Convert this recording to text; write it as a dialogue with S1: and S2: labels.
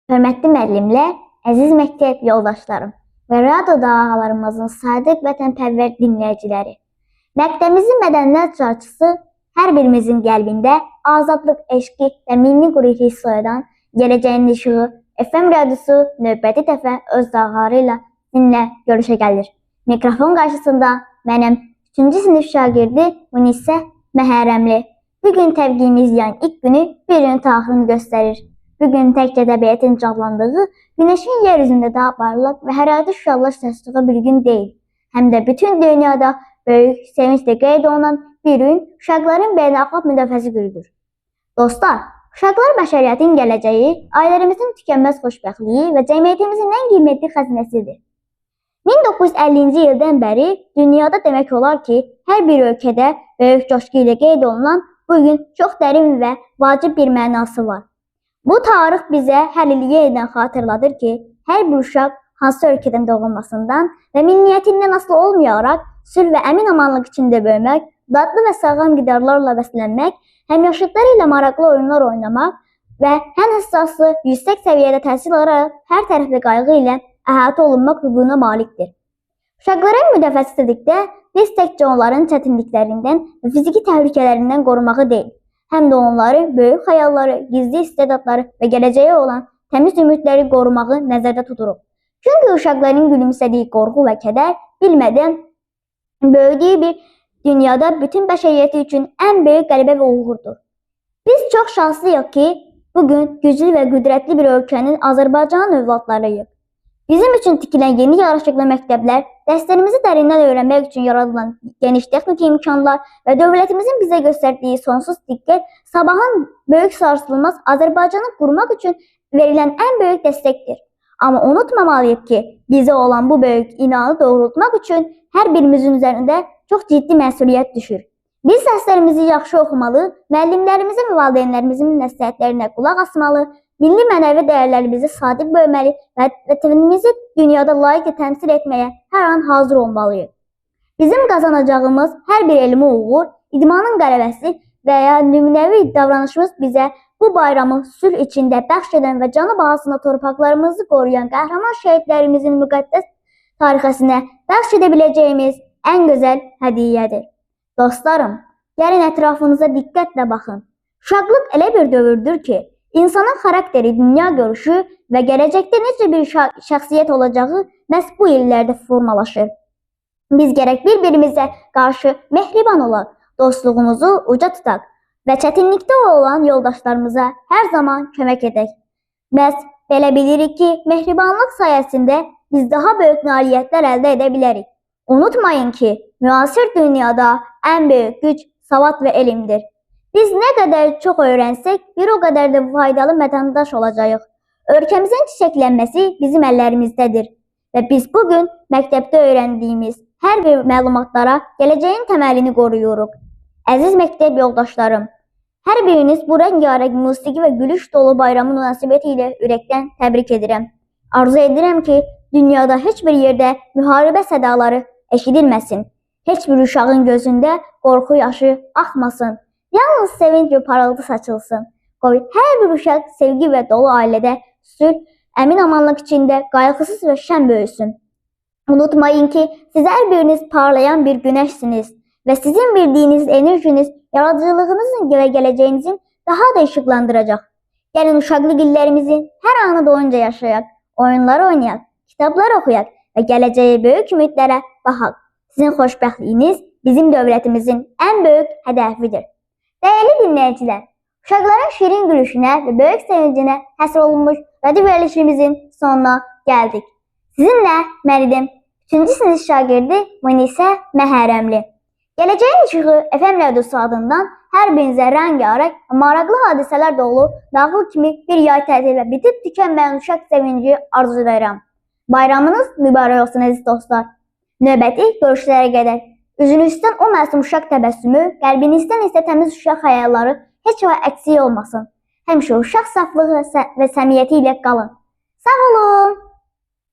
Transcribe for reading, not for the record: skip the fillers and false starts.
S1: Hörmətli müəllimlər, əziz məktəb yoldaşlarım və radio ağalarımızın sadiq vətənpərvər dinləyiciləri. Məktəbimizin mədəniyyət çarçısı hər birimizin qəlbində azadlıq eşqi və milli qürur hissi oyadan gələcəyin işığı FM radiosu növbəti dəfə öz dağarı ilə sizinlə görüşə gəlir. Mikrofon qarşısında mənim 3-cü sinif şagirdi Munisə Məhərrəmli. Bugün təvqiyimiz yan ilk günü bir gün taxırını göstərir. Bugün təkcə təbiətin canlandığı, günəşin yeryüzündə daha parlaq və hərarəti şüalar səsləndiyi bir gün deyil. Həm də bütün dünyada böyük sevinclə qeyd olunan bir gün uşaqların beynəlxalq müdafiəsi günüdür. Dostlar, uşaqlar bəşəriyyətin gələcəyi, ailələrimizin tükənməz xoşbəxtliyi və cəmiyyətimizin ən qiymətli xəzinəsidir. 1950-ci ildən bəri dünyada demək olar ki, hər bir ölkədə böyük coşqu ilə qeyd olunan bu gün çox dərin və vacib bir mənası var. Bu tarix bizə hər il yenidən xatırladır ki, hər bir uşaq hansı ölkədən doğulmasından və milliyyətindən asılı olmayaraq sülh və əmin-amanlıq içində böyümək, dadlı və sağlam qidalarla bəslənmək, həmyaşıdları ilə maraqlı oyunlar oynamaq və ən əsası yüksək səviyyədə təhsil alaraq hər tərəfli qayğı ilə əhatə olunmaq hüququna malikdir. Uşaqların müdafiəsi dedikdə biz təkcə onların çətinliklərindən və fiziki təhlükələrindən qorumağı deyil, həm də onları, böyük xəyalları, gizli istedadları və gələcəyə olan təmiz ümidləri qorumağı nəzərdə tuturuq. Çünki uşaqların gülümsədiyi qorxu və kədər bilmədən böyüdüyü bir dünyada bütün bəşəriyyəti üçün ən böyük qələbə və uğurdur. Biz çox şanslıyıq ki, bugün güclü və qüdrətli bir ölkənin Azərbaycanın övladlarıyıq. Bizim üçün tikilən yeni yaraşıqlı məktəblər, dərslərimizi dərindən öyrənmək üçün yaradılan geniş texniki imkanlar və dövlətimizin bizə göstərdiyi sonsuz diqqət sabahın böyük sarsılmaz Azərbaycanı qurmaq üçün verilən ən böyük dəstəkdir. Amma unutmamalıyıq ki, bizə olan bu böyük inanı doğrultmaq üçün hər birimizin üzərində çox ciddi məsuliyyət düşür. Biz dərslərimizi yaxşı oxumalı, müəllimlərimizin və valideynlərimizin nəsihətlərinə qulaq asmalı, milli mənəvi dəyərlərimizi sadiq bölməli və vətənimizi dünyada layiq təmsil etməyə hər an hazır olmalıyıq. Bizim qazanacağımız hər bir elmi uğur, idmanın qələbəsi və ya nümunəvi davranışımız bizə bu bayramı sülh içində bəxş edən və canı bahasına torpaqlarımızı qoruyan qəhrəman şəhidlərimizin müqəddəs tarixəsinə bəxş edə biləcəyimiz ən gözəl hədiyyədir. Dostlarım, gəlin ətrafınıza diqqətlə baxın. Uşaqlıq elə bir dövrdür ki, İnsanın xarakteri, dünya görüşü və gələcəkdə necə bir şəxsiyyət olacağı məhz bu illərdə formalaşır. Biz gərək bir-birimizə qarşı mehriban olaq, dostluğumuzu uca tutaq və çətinlikdə olan yoldaşlarımıza hər zaman kömək edək. Bəs belə bilirik ki, mehribanlıq sayəsində biz daha böyük nailiyyətlər əldə edə bilərik. Unutmayın ki, müasir dünyada ən böyük güc savad və elmdir. Biz nə qədər çox öyrənsək, bir o qədər də faydalı vətəndaş olacağıq. Ölkəmizin çiçəklənməsi bizim əllərimizdədir və biz bugün məktəbdə öyrəndiyimiz hər bir məlumatlara gələcəyin təməlini qoruyuruq. Əziz məktəb yoldaşlarım, hər biriniz bu rəngarəng musiqi və gülüş dolu bayramı münasibəti ilə ürəkdən təbrik edirəm. Arzu edirəm ki, dünyada heç bir yerdə müharibə sədaları eşidilməsin. Heç bir uşağın gözündə qorxu yaşı axmasın. Yalnız sevinç və parıltı saçılsın. Qoy hər bir uşaq sevgi və dolu ailədə sülh, əmin-amanlıq içində qayğısız və şən böyüsün. Unutmayın ki, siz hər biriniz parlayan bir günəşsiniz və sizin bildiyiniz enerjiniz yaradıcılığınızın və gələcəyinizin daha da işıqlandıracaq. Gəlin uşaqlıq illərimizi hər anı doyunca yaşayaq, oyunlar oynayaq, kitablar oxuyaq və gələcəyə böyük ümidlərə baxaq. Sizin xoşbəxtliyiniz bizim dövlətimizin ən böyük hədəfidir. Dəyərli dinləyicilər, uşaqların şirin gülüşünə və böyük sevincinə həsr olunmuş radio verilişimizin sonuna gəldik. Sizinlə mən idim 3-cü sinif şagirdi Munisə Məhərrəmli. Gələcəyin işığı FM radiosu adından hər birinizə rəngarəng və maraqlı hadisələr dolu nağıl kimi bir yay tətili və bitib tükənməyən uşaq sevinci arzulayıram. Bayramınız mübarək olsun əziz dostlar. Növbəti görüşlərə qədər. Üzünüzdən o məsum uşaq təbəssümü, qəlbinizdən isə təmiz uşaq xəyalları heç vaxt əksik olmasın. Həmişə uşaq saflığı və səmiyyəti ilə qalın. Sağ olun!